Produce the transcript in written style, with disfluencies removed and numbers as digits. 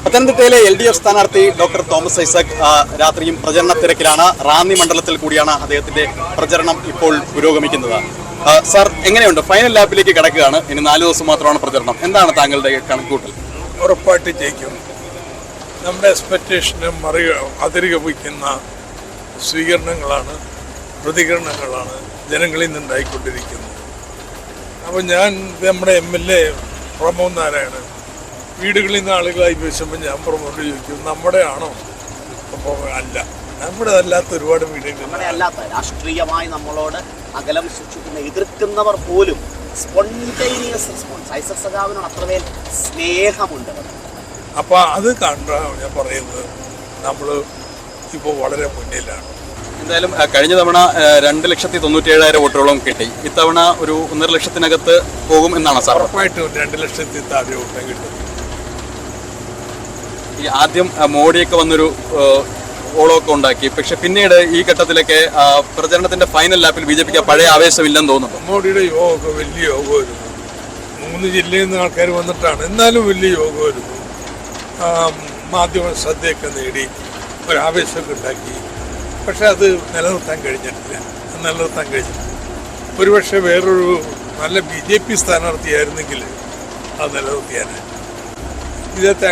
പത്തനംതിട്ടയിലെ LDF സ്ഥാനാർത്ഥി doctor Thomas Isaac രാത്രിയും പ്രചരണ തിരക്കിലാണ്. റാന്നി മണ്ഡലത്തിൽ കൂടിയാണ് അദ്ദേഹത്തിന്റെ പ്രചരണം ഇപ്പോൾ പുരോഗമിക്കുന്നത്. സാർ, എങ്ങനെയുണ്ട്? ഫൈനൽ ലാപ്പിലേക്ക് കിടക്കുകയാണ്. ഇനി 4 ദിവസം മാത്രമാണ് പ്രചരണം. എന്താണ് താങ്കളുടെ കണക്കുകൂട്ടൽ? ഉറപ്പായിട്ട് ജയിക്കും. നമ്മുടെ എക്സ്പെക്റ്റേഷന് അതിരുകവിക്കുന്ന സ്വീകരണങ്ങളാണ്, പ്രതികരണങ്ങളാണ് ജനങ്ങളിൽ നിന്നുണ്ടായിക്കൊണ്ടിരിക്കുന്നത്. അപ്പോൾ ഞാൻ നമ്മുടെ MLA പ്രമോദ് നാരായണൻ വീടുകളിൽ നിന്ന് ആളുകളായി ചോദിച്ചപ്പോൾ ഞാൻ പ്രമോദ് ചോദിക്കും, നമ്മുടെ ആണോ? അപ്പോൾ അല്ല, നമ്മുടെ അല്ലാത്ത ഒരുപാട് വീടുകൾ, രാഷ്ട്രീയമായി നമ്മളോട് അകലം സൂക്ഷിക്കുന്ന എതിർക്കുന്നവർ പോലും സ്പോണ്ടേനിയസ് റെസ്പോൺസ്. ഐസക് സഖാവിനോട് അത്രമേൽ സ്നേഹമുണ്ട്. അപ്പോൾ അത് കണ്ടാണ് ഞാൻ പറയുന്നത്, നമ്മൾ ഇപ്പോൾ വളരെ മുന്നിലാണ്. എന്തായാലും കഴിഞ്ഞ തവണ 2,97,000 വോട്ടുകളും കിട്ടി. ഇത്തവണ ഒരു 1.5 ലക്ഷത്തിനകത്ത് പോകും എന്നാണ് സാർ? ഉറപ്പായിട്ടും 2 ലക്ഷത്തിൽ താഴെ വോട്ടേ കിട്ടും. ഈ ആദ്യം മോഡിയൊക്കെ വന്നൊരു ഓളമൊക്കെ ഉണ്ടാക്കി, പക്ഷെ പിന്നീട് ഈ ഘട്ടത്തിലൊക്കെ പ്രചരണത്തിന്റെ ഫൈനൽ ലാപ്പിൽ BJPക്ക് പഴയ ആവേശമില്ലെന്ന് തോന്നുന്നു. മോഡിയുടെ യോഗമൊക്കെ വലിയ യോഗമായിരുന്നു. 3 ജില്ലയിൽ നിന്ന് ആൾക്കാർ വന്നിട്ടാണ്, എന്നാലും വലിയ യോഗമായിരുന്നു. മാധ്യമ ശ്രദ്ധയൊക്കെ നേടി, ഒരാവേശമൊക്കെ ഉണ്ടാക്കി. പക്ഷെ അത് നിലനിർത്താൻ കഴിഞ്ഞിട്ടില്ല. ഒരുപക്ഷെ വേറൊരു നല്ല BJP സ്ഥാനാർത്ഥിയായിരുന്നെങ്കിൽ അത് നിലനിർത്തിയാൽ. ഇതത്തെ